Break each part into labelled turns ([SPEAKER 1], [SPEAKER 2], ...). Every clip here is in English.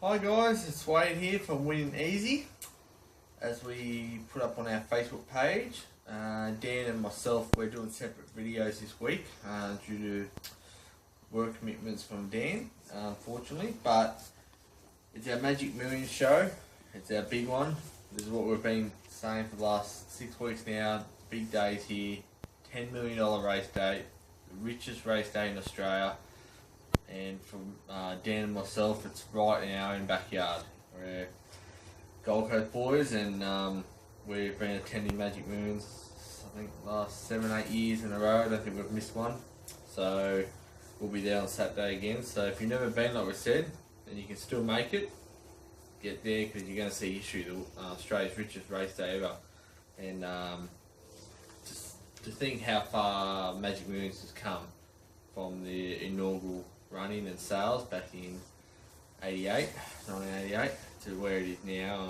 [SPEAKER 1] Hi guys, it's Wade here from Winning Easy. As we put up on our Facebook page, Dan and myself, we're doing separate videos this week due to work commitments from Dan, unfortunately. But it's our Magic Millions show. It's our big one. This is what we've been saying for the last 6 weeks now. Big days here. $10 million race day, the richest race day in Australia. And from Dan and myself, it's right in our own backyard. We're Gold Coast boys, and we've been attending Magic Millions, I think, the last 7-8 years in a row. I don't think we've missed one. So we'll be there on Saturday again. So if you've never been, like we said, and you can still make it, get there, because you're going to see history, Australia's richest race day ever. And just to think how far Magic Millions has come from the inaugural running and sales back in 1988 to where it is now.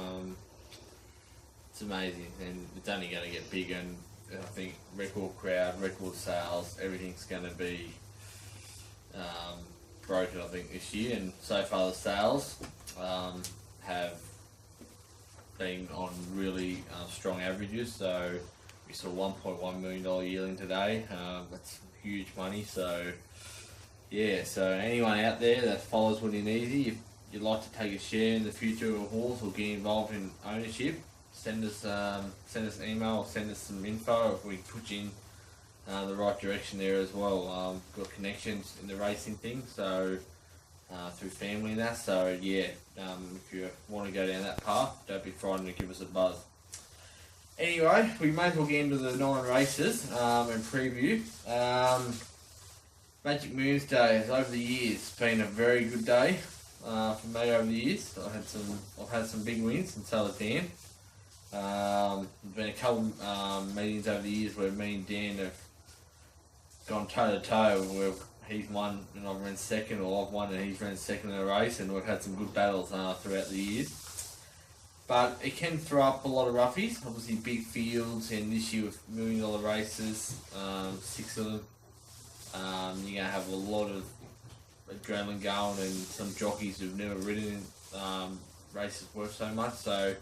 [SPEAKER 1] It's amazing, and it's only going to get bigger, and I think record crowd, record sales, everything's going to be broken, I think, this year. And so far the sales have been on really strong averages. So we saw $1.1 million yearling today. That's huge money. So yeah, so anyone out there that follows Winning Easy, if you'd like to take a share in the future of a horse or get involved in ownership, send us an email or send us some info if we put you in the right direction there as well. Got connections in the racing thing, so through family and that. So yeah, if you want to go down that path, don't be frightened to give us a buzz. Anyway, we may as well get into the 9 races and preview. Magic Millions Day over the years, it's been a very good day for me over the years. I've had some big wins, and so has Dan. There's been a couple meetings over the years where me and Dan have gone toe to toe, where he's won and I've run second, or I've won and he's run second in a race, and we've had some good battles throughout the years. But it can throw up a lot of roughies. Obviously, big fields, and this year with $1 million races, 6 of them. You're going to have a lot of adrenaline going, and some jockeys who've never ridden in races worth so much. So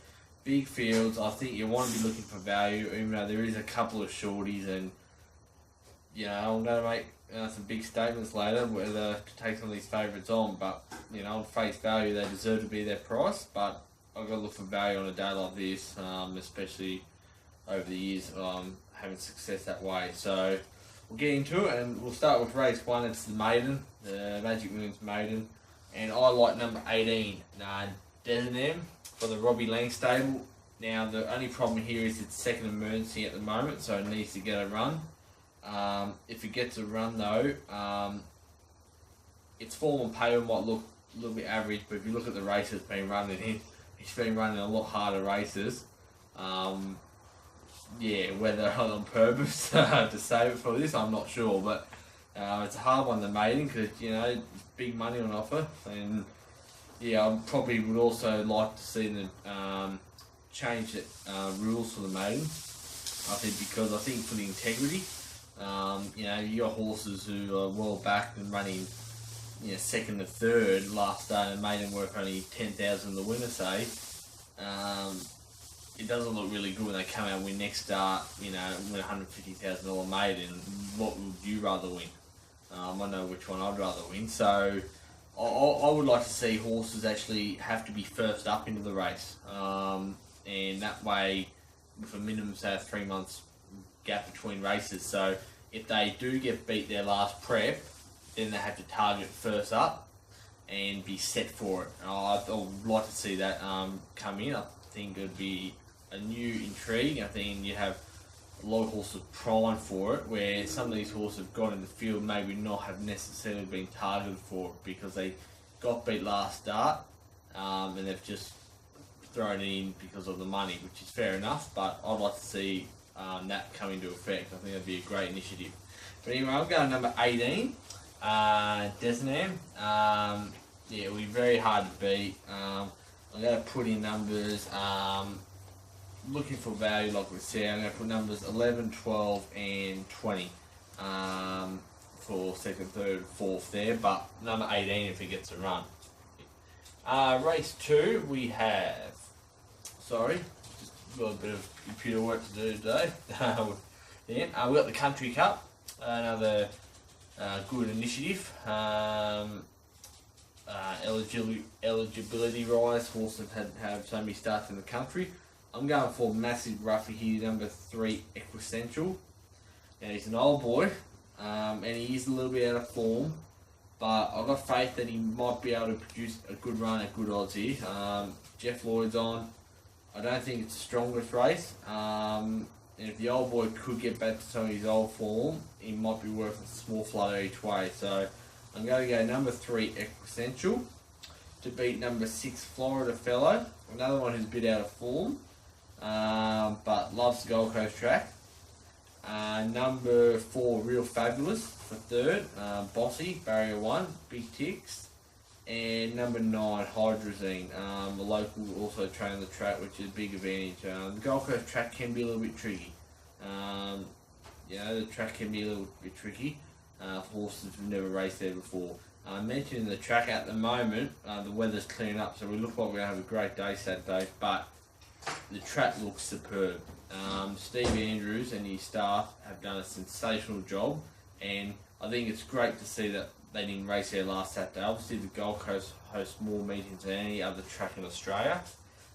[SPEAKER 1] big fields, I think you want to be looking for value, even though there is a couple of shorties, and I'm going to make some big statements later whether to take some of these favourites on, but on face value they deserve to be their price. But I've got to look for value on a day like this, especially over the years having success that way. So we'll get into it, and we'll start with race 1. It's the maiden, the Magic Millions maiden, and I like number 18, Desenham, for the Robbie Lang stable. Now the only problem here is it's second emergency at the moment, so it needs to get a run. If it gets a run though, its form on paper might look a little bit average, but if you look at the races it's been running in, he's been running a lot harder races. Yeah, whether on purpose to save it for this, I'm not sure, but it's a hard one, the maiden, because it's big money on offer. And yeah, I probably would also like to see them change the rules for the maiden. I think, because I think for the integrity, you got horses who are well backed and running second or third last day, and maiden worth only 10,000 the winner, say. It doesn't look really good when they come out and win next start, win $150,000 maiden. What would you rather win? I know which one I'd rather win. So I would like to see horses actually have to be first up into the race, and that way with a minimum, say, 3 months gap between races. So if they do get beat their last prep, then they have to target first up and be set for it. I would like to see that come in. I think it would be a new intrigue. I think you have a lot of horses primed for it, where some of these horses have got in the field maybe not have necessarily been targeted for it because they got beat last start, and they've just thrown it in because of the money, which is fair enough, but I'd like to see that come into effect. I think that'd be a great initiative. But anyway, I'm going number 18, Desenham. Yeah, it'll be very hard to beat. I'm going to put in numbers, looking for value, like we said. I'm going to put numbers 11, 12 and 20 for second, third, fourth there, but number 18 if it gets a run. Race 2, we have. Sorry, just got a bit of computer work to do today. We've got the Country Cup, another good initiative. Eligibility rise, horses have so many starts in the country. I'm going for Massive Ruffy here, number 3, Equessential. Now he's an old boy, and he is a little bit out of form, but I've got faith that he might be able to produce a good run at good odds here. Jeff Lloyd's on. I don't think it's the strongest race, and if the old boy could get back to some of his old form, he might be worth a small flutter each way. So I'm going to go number 3, Equessential, to beat number 6, Florida Fellow, another one who's a bit out of form, but loves the Gold Coast track. Number 4, Real Fabulous for 3rd, Bossy, Barrier 1, Big Ticks. And number 9, Hydrazine, the local also train the track, which is a big advantage. The Gold Coast track can be a little bit tricky. The track can be a little bit tricky for horses who've never raced there before. I mentioned the track at the moment, the weather's clearing up, so we look like we're going to have a great day Saturday, but the track looks superb. Steve Andrews and his staff have done a sensational job, and I think it's great to see that they didn't race there last Saturday. Obviously, the Gold Coast hosts more meetings than any other track in Australia,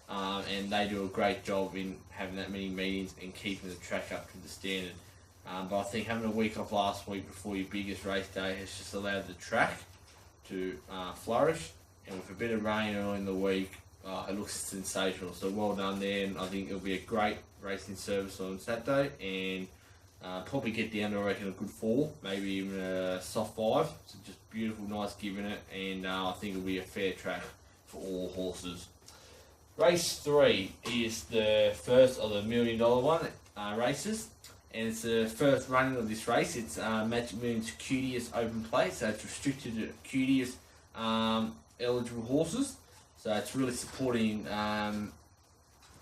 [SPEAKER 1] and they do a great job in having that many meetings and keeping the track up to the standard. But I think having a week off last week before your biggest race day has just allowed the track to flourish, and with a bit of rain early in the week, it looks sensational. So well done there, and I think it'll be a great racing service on Saturday, and probably get down to, I reckon, a good 4, maybe even a soft 5. So just beautiful, nice giving it, and I think it'll be a fair track for all horses. Race 3 is the first of the $1 million one races, and it's the first running of this race. It's Magic Millions Cutius Open Play, so it's restricted to Cutius eligible horses. So it's really supporting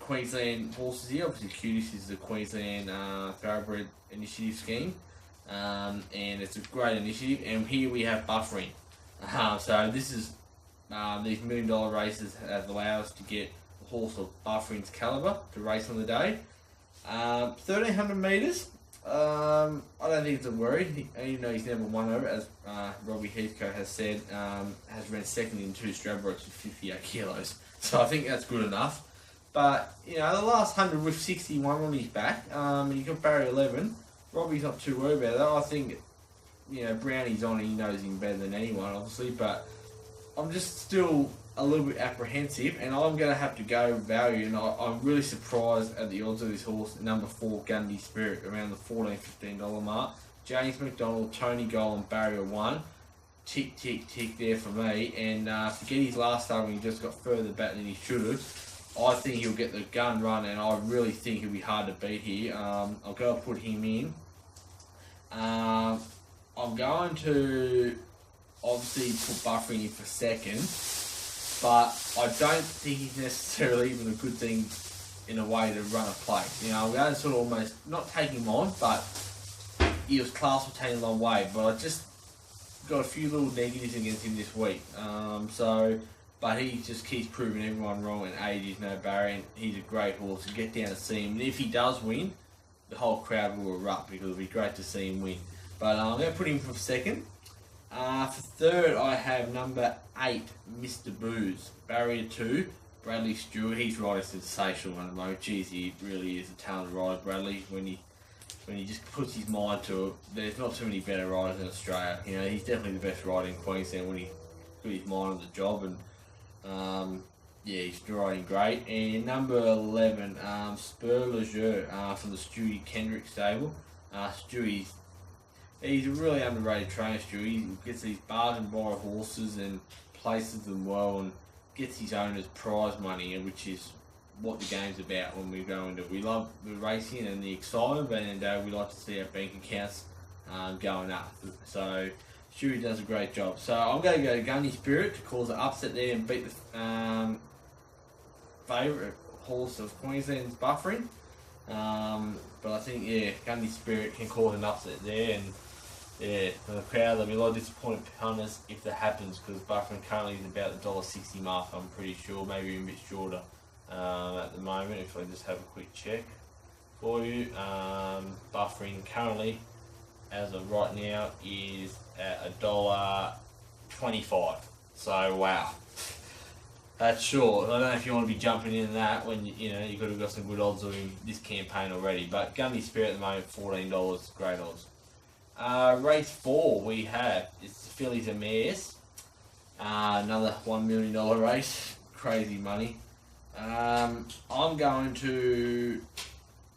[SPEAKER 1] Queensland horses here. Obviously, Cutius is the Queensland Thoroughbred Initiative scheme, and it's a great initiative. And here we have buffering. So this is these $1 million races have allowed us to get a horse of Buffering's calibre to race on the day. 1,300 metres. I don't think it's a worry. Even though he's never won over, as Robbie Heathcote has said, has ran second in 2 Stradbrokes with 58 kilos. So I think that's good enough. But, the last 100 with 61 on his back, and you got Barry 11, Robbie's not too worried about that. I think, Brownie's on, he knows him better than anyone, obviously, but I'm just still a little bit apprehensive, and I'm going to have to go value, and I'm really surprised at the odds of this horse, number 4, Gundy Spirit, around the $14, $15 mark. James McDonald, Tony Gollan, Barrier 1, tick, tick, tick there for me, and to get his last start when he just got further back than he should have, I think he'll get the gun run, and I really think he'll be hard to beat here. I'll go put him in. I'm going to obviously put Buffering in for second, but I don't think he's necessarily even a good thing in a way to run a place. I'm going to sort of almost not take him on, but he was class for taking a long way. But I just got a few little negatives against him this week. But he just keeps proving everyone wrong, and age is no barrier, and he's a great horse. To get down to see him, and if he does win, the whole crowd will erupt because it'll be great to see him win. But I'm going to put him for second. For third, I have number 8, Mr. Booze, Barrier 2, Bradley Stewart. He's riding sensational at the moment. Geez, he really is a talented rider, Bradley. When he just puts his mind to it, there's not too many better riders in Australia. He's definitely the best rider in Queensland when he put his mind on the job, and he's riding great. And number 11, Spur Leger from the Stewie Kendrick stable. Stewie's he's a really underrated trainer, Stewie. He gets these bargain buy horses and places them well, and gets his owners prize money, which is what the game's about when we go into. We love the racing and the excitement, but in the day we like to see our bank accounts going up. So Stewie does a great job. So I'm going to go Gundy Spirit to cause an upset there and beat the favourite horse of Queensland's Buffering. But I think, Gundy Spirit can cause an upset there, and Yeah, the crowd, there'll be a lot of disappointed punters if that happens, because Buffering currently is about the $1.60 mark, I'm pretty sure, maybe even a bit shorter at the moment, if I just have a quick check for you. Buffering currently, as of right now, is at $1.25. So, wow. That's short. I don't know if you want to be jumping in that when you could have got some good odds in this campaign already. But Gundy Spirit at the moment, $14, great odds. Race 4 we have it's the Fillies and Mares. Another $1 million race, crazy money. I'm going to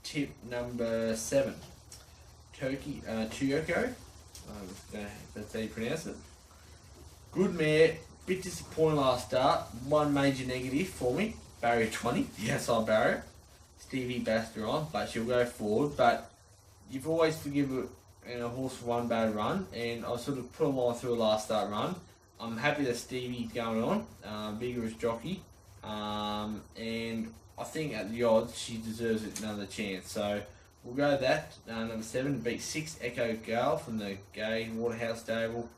[SPEAKER 1] tip number 7, Tuyoko. That's how you pronounce it. Good mare, bit disappointing last start. One major negative for me, barrier 20, the outside barrier. Stevie Baster on, but she'll go forward. But you've always forgiven a horse for one bad run, and I sort of put a line through a last start run. I'm happy that Stevie's going on, vigorous jockey, and I think at the odds she deserves another chance. So we'll go with that. Number 7 to beat 6, Echo Girl from the Gay Waterhouse stable.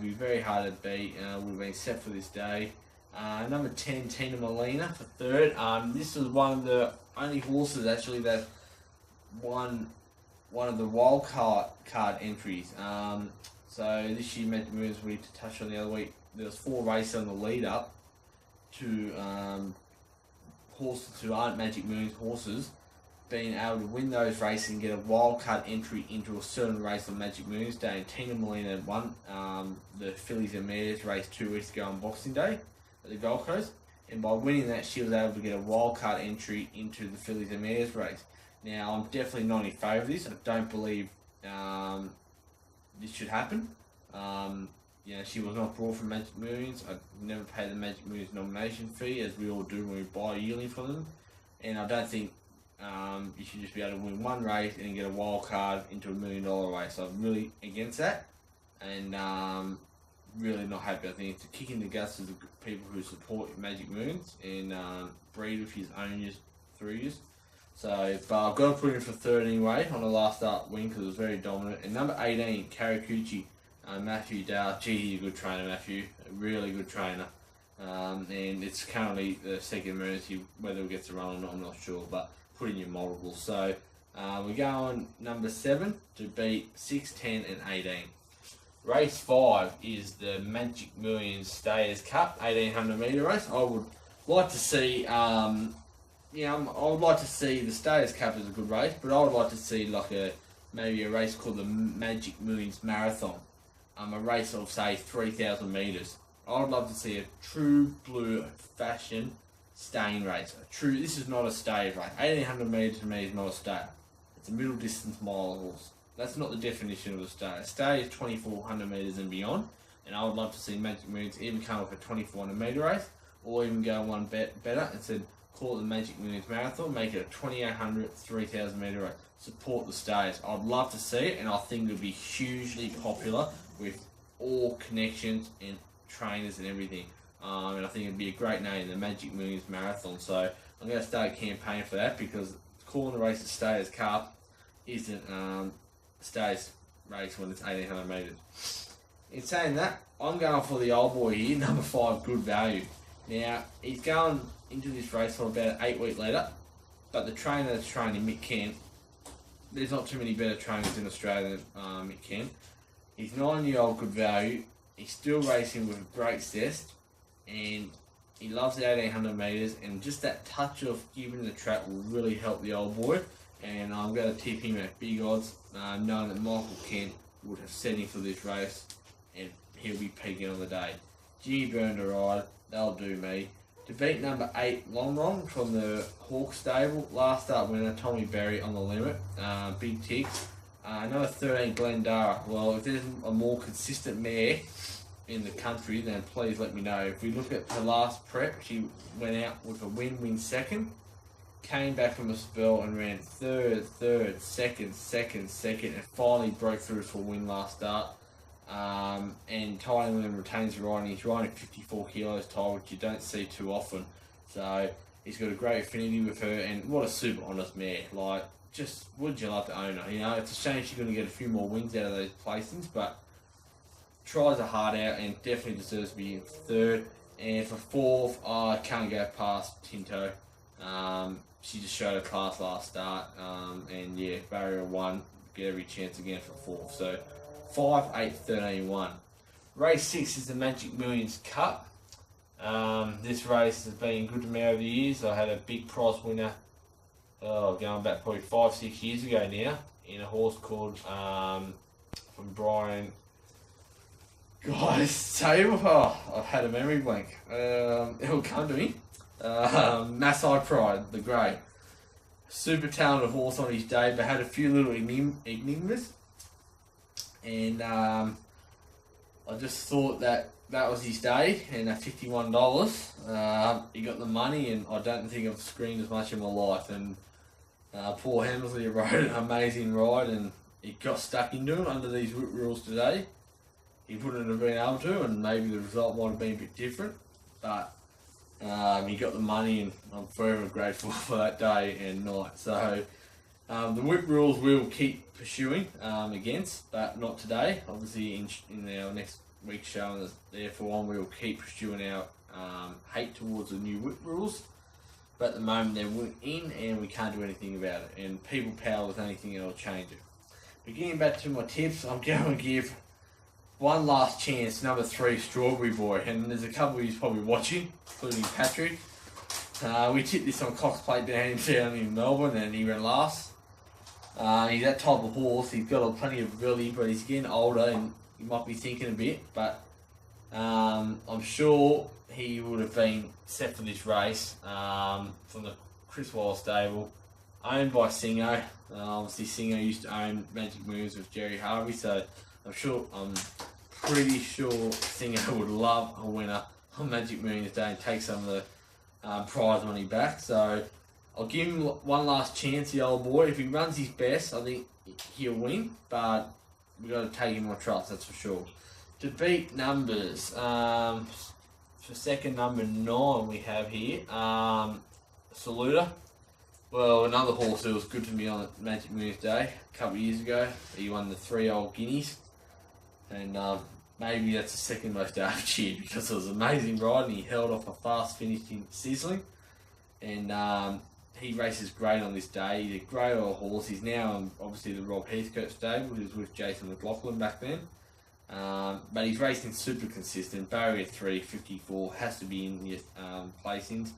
[SPEAKER 1] Be very hard to beat. Would have been set for this day. Number 10, Tina Molina for 3rd. This was one of the only horses actually that won one of the wild card entries. So this year Magic Moons we touched on the other week. There was 4 races on the lead up to horses who aren't Magic Moons horses being able to win those races and get a wild card entry into a certain race on Magic Moons Day. And Tina Molina won the Fillies and Mares race 2 weeks ago on Boxing Day at the Gold Coast, and by winning that she was able to get a wild card entry into the Fillies and Mares race. Now, I'm definitely not in favour of this. I don't believe this should happen. She was not brought from Magic Moons. I never pay the Magic Moons nomination fee, as we all do when we buy yearly from them. And I don't think you should just be able to win one race and get a wild card into $1 million race. So I'm really against that, and really not happy. I think it's a kick in the guts of the people who support Magic Moons and breed with his owners through years. So, but I've got to put him for 3rd anyway on the last start win because it was very dominant. And number 18, Karakuchi, Matthew Dale. Gee, he's a good trainer, Matthew. A really good trainer. And it's currently the second emergency. Whether it gets a run or not, I'm not sure. But put in your multiples. So, we're going number 7 to beat 6, 10, and 18. Race 5 is the Magic Millions Stayers Cup, 1800 metre race. I would like to see. I would like to see the Stayers Cup as a good race, but I would like to see maybe a race called the Magic Millions Marathon, a race of say 3,000 metres. I would love to see a true blue fashion staying race. This is not a stayed race. 1800 metres to me is not a stay. It's a middle distance mile horse. That's not the definition of a stay. A stay is 2,400 metres and beyond, and I would love to see Magic Millions even come up a 2,400 metre race, or even go one better and said, call it the Magic Millions Marathon, make it a 2,800, 3,000 metre race. Support the stays. I'd love to see it, and I think it would be hugely popular with all connections and trainers and everything. And I think it'd be a great name, the Magic Millions Marathon. So I'm going to start a campaign for that, because calling the race a Stayers Cup isn't Stayers race when it's 1,800 metres. In saying that, I'm going for the old boy here, number 5, Good Value. Now, he's going into this race for about 8 weeks later, but the trainer that's training Mick Kent, there's not too many better trainers in Australia than Mick Kent. He's 9-year-old Good Value. He's still racing with a great zest, and he loves the 1,800 metres, and just that touch of giving the track will really help the old boy. And I'm going to tip him at big odds, knowing that Michael Kent would have set him for this race, and he'll be peaking on the day. Jimmy Byrne to ride, that'll do me. To beat number 8, Long from the Hawk stable, last start winner Tommy Berry on the limit, big ticks. Number 13, Glendara. Well, if there's a more consistent mare in the country, then please let me know. If we look at her last prep, she went out with a win-win second, came back from a spell and ran third, second, and finally broke through for a win last start. And Ty England retains the riding. He's riding 54 kilos tire, which you don't see too often. So He's got a great affinity with her, and what a super honest mare. Like, just would you love to own her? You know, it's a shame she's going to get a few more wins out of those placings, but tries her heart out and definitely deserves to be in third. And for fourth, I can't go past Tinto. She just showed her class last start, and yeah, barrier 1, get every chance again for fourth. So 5, 8, 13, 1. Race 6 is the Magic Millions Cup. This race has been good to me over the years. I had a big prize winner, going back probably 5, 6 years ago now, in a horse called, from Brian. Guys, tell you what, I've had a memory blank. It'll come to me. Maasai Pride, the grey. Super talented horse on his day, but had a few little enigmas. And I just thought that was his day, and at $51, he got the money, and I don't think I've screamed as much in my life. And poor Hemsley rode an amazing ride, and he got stuck into it under these whip rules today. He wouldn't have been able to, and maybe the result might have been a bit different, but he got the money, and I'm forever grateful for that day and night. So the whip rules we'll keep pursuing against, but not today. Obviously in our next week's show, and therefore on, we'll keep pursuing our hate towards the new whip rules. But at the moment they're in, and we can't do anything about it, and people power is the only thing that'll change it. But getting back to my tips, I'm going to give one last chance, number 3, Strawberry Boy, and there's a couple of you probably watching, including Patrick. We tipped this on Cox Plate down in Melbourne, and he ran last. He's that type of horse. He's got plenty of ability, but he's getting older, and he might be thinking a bit. But I'm sure he would have been set for this race from the Chris Waller stable, owned by Singo. Obviously, Singo used to own Magic Moves with Jerry Harvey, so I'm pretty sure Singo would love a winner on Magic Millions Day and take some of the prize money back. So I'll give him one last chance, the old boy. If he runs his best, I think he'll win, but we've got to take him on trust, that's for sure. To beat numbers, for second number 9 we have here, Saluda. Well, another horse that was good to me on Magic Millions Day a couple of years ago. He won the 3 Old Guineas. And maybe that's the second most cheered, because it was an amazing ride, and he held off a fast finish in Sizzling. And he races great on this day. He's a great old horse. He's now on, obviously, the Rob Heathcote stable. He was with Jason McLaughlin back then. But he's racing super consistent. Barrier 3, 54, has to be in the placings.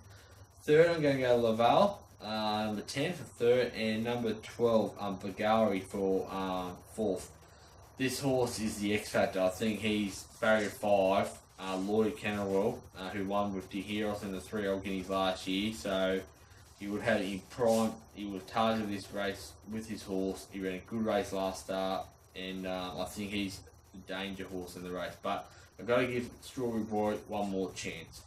[SPEAKER 1] Third, I'm going to go Laval. Number 10 for third, and number 12, Bagari for fourth. This horse is the X Factor. I think he's barrier 5, Lloyd Kennerwell, who won with De Heros in the 3 Old Guineas last year. So he would have in prime. He would target this race with his horse. He ran a good race last start, and I think he's the danger horse in the race. But I've got to give Strawberry Boy one more chance.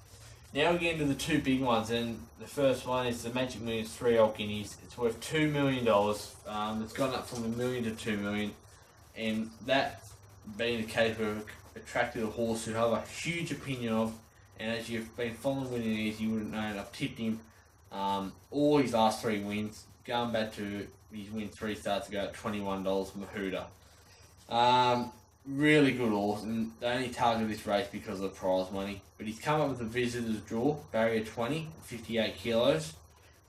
[SPEAKER 1] Now we get into the 2 big ones, and the first one is the Magic Millions 3 Old Guineas. It's worth $2 million. It's gone up from $1 million to $2 million. And that being the case, we've attracted a horse who I have a huge opinion of, and as you've been following winning these, you wouldn't know, and I've tipped him all his last 3 wins, going back to his win 3 starts ago at $21 Mahuda. Really good horse, and they only target this race because of the prize money, but he's come up with a visitor's draw, barrier 20, 58 kilos,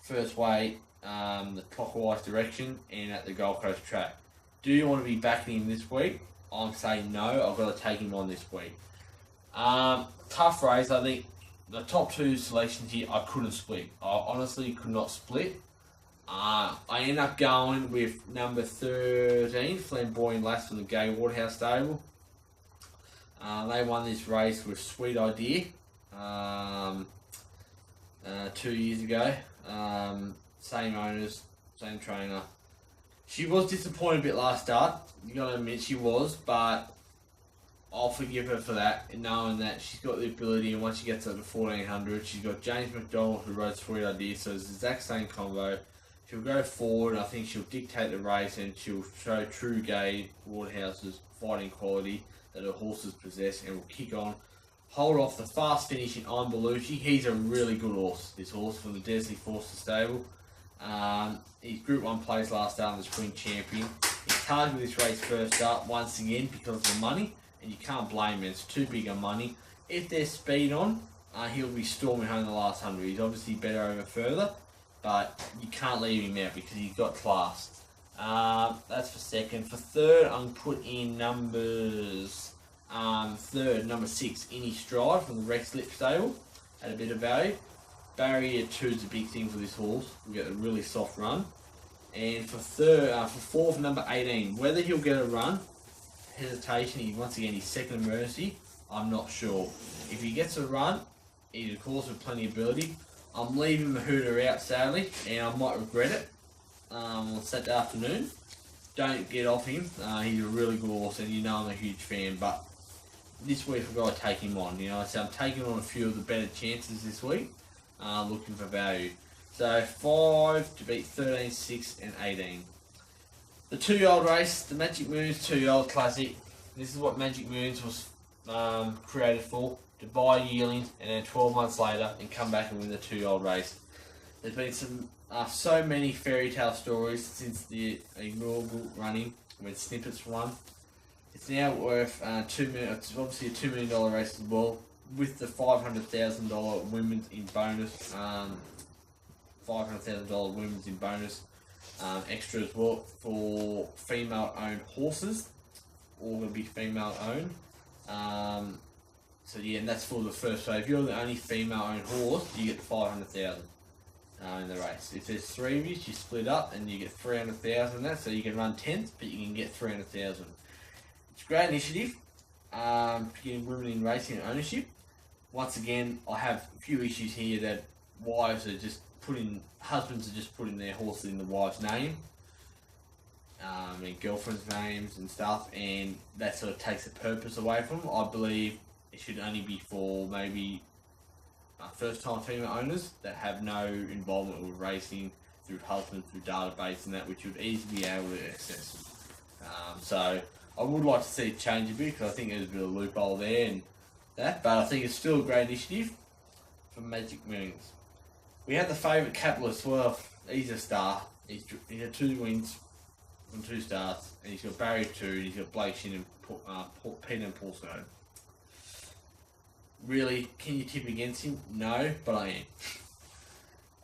[SPEAKER 1] first weight, the clockwise direction, and at the Gold Coast track. Do you want to be backing him this week? I'm saying no. I've got to take him on this week. Tough race. I think the top 2 selections here I couldn't split. I honestly could not split. I end up going with number 13, Flamboyant Lass from the Gay Waterhouse stable. They won this race with Sweet Idea 2 years ago. Same owners, same trainer. She was disappointed a bit last start, you gotta admit she was, but I'll forgive her for that, knowing that she's got the ability, and once she gets up to 1400, she's got James McDonald who rode Sweet Idea, so it's the exact same combo. She'll go forward, and I think she'll dictate the race, and she'll show true Gay Waterhouse's fighting quality that her horses possess, and will kick on hold off the fast finishing I'm Belushi. He's a really good horse, this horse from the Desley Forster stable. His Group 1 place last start and the Spring Champion. He targeted this race first up once again because of the money, and you can't blame him. It's too big a money. If there's speed on, he'll be storming home the last 100. He's obviously better over further, but you can't leave him out because he's got class. That's for second. For third, I'm put in numbers. Third, number 6, Any Stride from the Rex Lip stable at a bit of value. Barrier 2 is a big thing for this horse. We'll get a really soft run. And for fourth, number 18, whether he'll get a run, hesitation. Once again, his second emergency. I'm not sure. If he gets a run, he's of course with plenty of ability. I'm leaving Mahooter out sadly, and I might regret it on Saturday afternoon. Don't get off him. He's a really good horse, and you know I'm a huge fan. But this week I've got to take him on. So I'm taking on a few of the better chances this week, looking for value. So 5 to beat 13, 6, and 18. The 2-year-old race, the Magic Moons 2-year-old Classic. This is what Magic Moons was created for, to buy yearlings and then 12 months later and come back and win the 2-year-old race. There's been so many fairy tale stories since the inaugural running when Snippets won. It's now worth $2 million. It's obviously a $2 million race as well, with the $500,000 women's in bonus. $500,000 women's in bonus extra as well for female-owned horses. All going to be female-owned. So yeah, and that's for the first. So if you're the only female-owned horse, you get 500,000 in the race. If there's 3 of you, you split up and you get 300,000 in that. So you can run 10th, but you can get 300,000. It's a great initiative. Getting women in racing and ownership. Once again, I have a few issues here that husbands are just putting their horses in the wife's name. And girlfriends' names and stuff, and that sort of takes the purpose away from them. I believe it should only be for maybe first-time female owners that have no involvement with racing through husbands, through database and that, which would easily be able to access. So I would like to see it change a bit because I think there's a bit of a loophole there and that, but I think it's still a great initiative for Magic Moons. We have the favourite Capitalist. Well, he's a star. He had 2 wins from 2 starts, and he's got Barrier 2, and he's got Blake Shin and Peter and Paul Snow. Really, can you tip against him? No, but I am.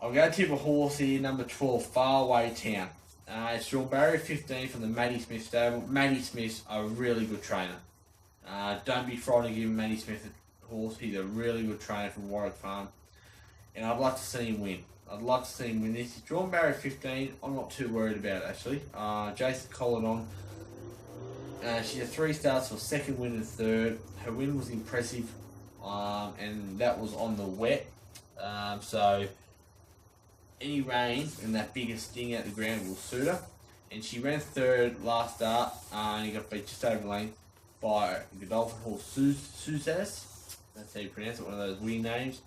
[SPEAKER 1] I'm going to tip a horse here, number 12, Faraway Town. It's drawn Barrier 15 from the Maddie Smith stable. Maddie Smith's a really good trainer. Don't be frightened to give Maddie Smith a horse. He's a really good trainer from Warwick Farm. And I'd like to see him win. I'd like to see him win this. He's drawn Barrier 15. I'm not too worried about it, actually. Jason Colladon. She had 3 starts for second win and third. Her win was impressive. And that was on the wet. So any rain and that bigger sting at the ground will suit her. And she ran third last start. And he got beat just over length by Godolphin horse Suzas. That's how you pronounce it, one of those weird names.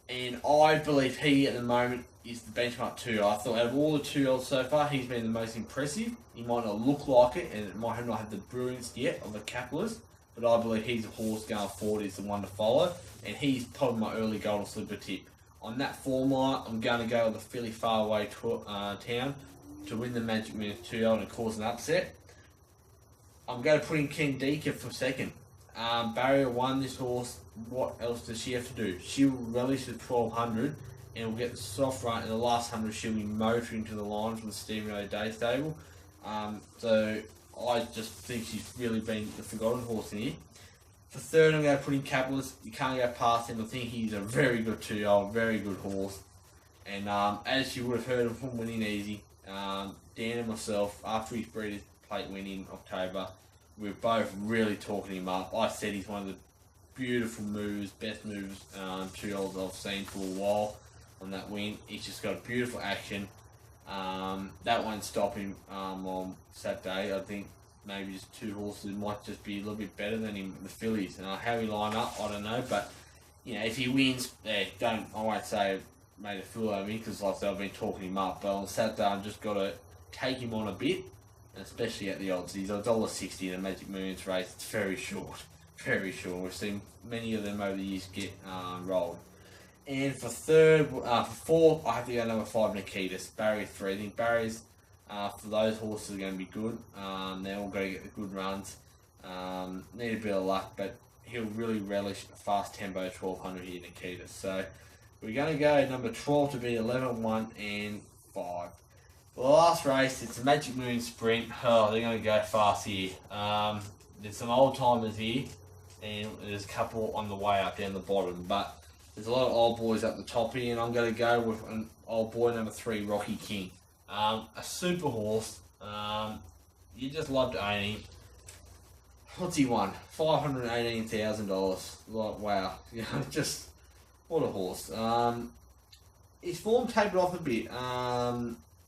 [SPEAKER 1] And I believe he, at the moment, is the benchmark 2. I thought out of all the 2-year-olds so far, he's been the most impressive. He might not look like it, and it might not have the brilliance yet of a Capitalist, but I believe he's a horse going forward, is the one to follow, and he's probably my early Golden Slipper tip. On that form line, I'm going to go with the Philly Faraway Town to win the Magic Moons 2-year-old and cause an upset. I'm going to put in Ken Deaker for second. Barrier 1, this horse, what else does she have to do? She will release at 1200 and will get the soft run, and the last 100 she'll be motoring to the line from the Stephen O'Day stable. So I just think she's really been the forgotten horse in here. For third, I'm going to put in Capitalist. You can't go past him. I think he's a very good 2-year-old, very good horse. And as you would have heard from Winning Easy, Dan and myself, after his Breeders' Plate win in October, we're both really talking him up. I said he's one of the beautiful moves, best moves, 2-year-olds I've seen for a while on that win. He's just got a beautiful action. That won't stop him on Saturday. I think maybe just 2 horses might just be a little bit better than him, the fillies. How he line up, I don't know. But if he wins, I won't say made a fool out of me because like I said, I've been talking him up. But on Saturday, I've just got to take him on a bit. Especially at the odds. He's $1.60 in a Magic Moons race. It's very short. Very sure. We've seen many of them over the years get rolled. And for third, for fourth, I have to go number 5, Nikitas. Barrier 3. I think barriers for those horses are going to be good. They're all going to get the good runs. Need a bit of luck, but he'll really relish a fast tempo 1200 here, Nikitas. So we're going to go number 12 to be 11, 1 and 5. The last race, it's a Magic Moon Sprint. Oh, they're going to go fast here. There's some old timers here, and there's a couple on the way up down the bottom, but there's a lot of old boys up the top here, and I'm going to go with an old boy number 3, Rocky King. A super horse. You just love to own him. What's he won? $518,000. Like, wow. You know, just what a horse. His form tapered off a bit.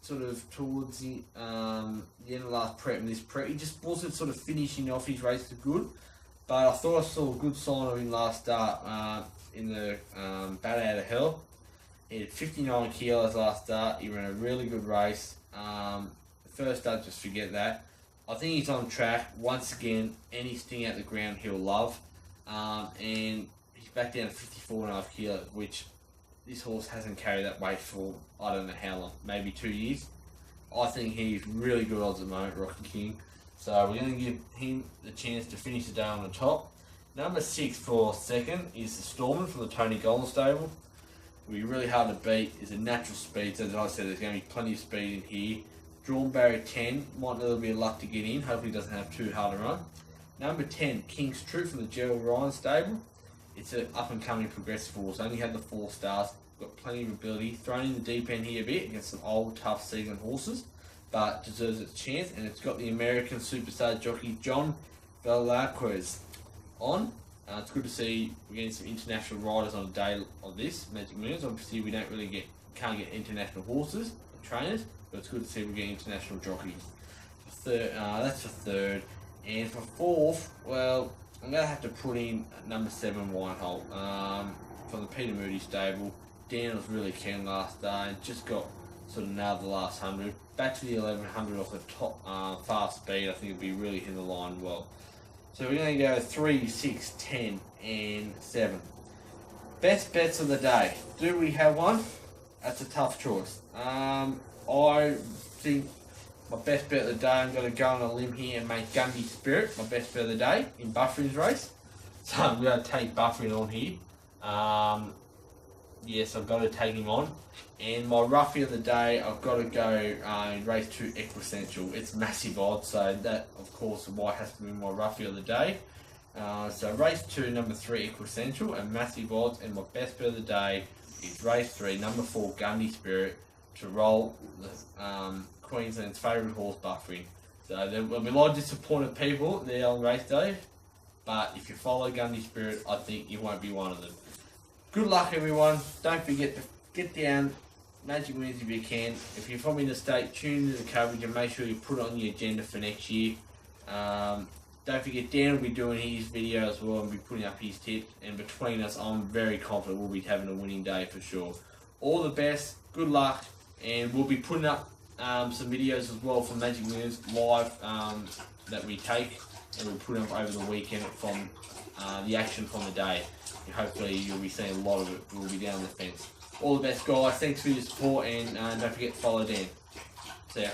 [SPEAKER 1] Sort of towards the end of the last prep and this prep, he just wasn't sort of finishing off his race good. But I thought I saw a good sign of him last start in the Bat Out of Hell. He had 59 kilos last start. He ran a really good race. First start, just forget that. I think he's on track. Once again, anything at the ground he'll love. And he's back down to 54.5 kilos, which this horse hasn't carried that weight for I don't know how long, maybe 2 years. I think he's really good odds at the moment, Rocky King. So we're going to give him the chance to finish the day on the top. Number 6 for second is the Storman from the Tony Golden stable. Will be really hard to beat. Is a natural speed, so as I said, there's going to be plenty of speed in here. Drawn barrier 10, might need a little bit of luck to get in. Hopefully he doesn't have too hard a run. Number 10, King's Truth from the Gerald Ryan stable. It's an up and coming progressive horse. Only had the 4 stars. Got plenty of ability. Thrown in the deep end here a bit against some old, tough, seasoned horses, but deserves its chance. And it's got the American superstar jockey John Velazquez on. It's good to see we're getting some international riders on a day of this Magic Moons. Obviously, we can't get international horses and trainers, but it's good to see we're getting international jockeys. For third, that's for third, and for fourth, well, I'm gonna have to put in number 7, Whitehall, from the Peter Moody stable. Dan was really keen last day and just got sort of nailed the last 100. Back to the 1100 off the top fast speed. I think it'll be really hitting the line well. So we're going to go 3, 6, 10 and 7. Best bets of the day. Do we have one? That's a tough choice. I think my best bet of the day, I'm going to go on a limb here and make Gundy Spirit my best bet of the day in Bufferin's race. So I'm going to take Bufferin on here. Yes, I've got to take him on. And my roughie of the day, I've got to go in race 2, Equessential. It's massive odds, so that, of course, why has to be my roughie of the day. So race 2, number 3, Equessential, and massive odds. And my best bet of the day is race 3, number 4, Gundy Spirit, to roll the Queensland's favourite horse, Bufferin. So there will be a lot of disappointed people there on race day, but if you follow Gundy Spirit, I think you won't be one of them. Good luck, everyone. Don't forget to get down Magic Moons if you can. If you're from interstate, tune into the coverage and make sure you put it on the agenda for next year. Don't forget, Dan will be doing his video as well and be putting up his tips. And between us, I'm very confident we'll be having a winning day for sure. All the best, good luck, and we'll be putting up some videos as well from Magic Moons live that we take, and we'll put them up over the weekend from the action from the day. And hopefully you'll be seeing a lot of it. We'll be down the fence. All the best, guys. Thanks for your support, and don't forget to follow Dan. See ya.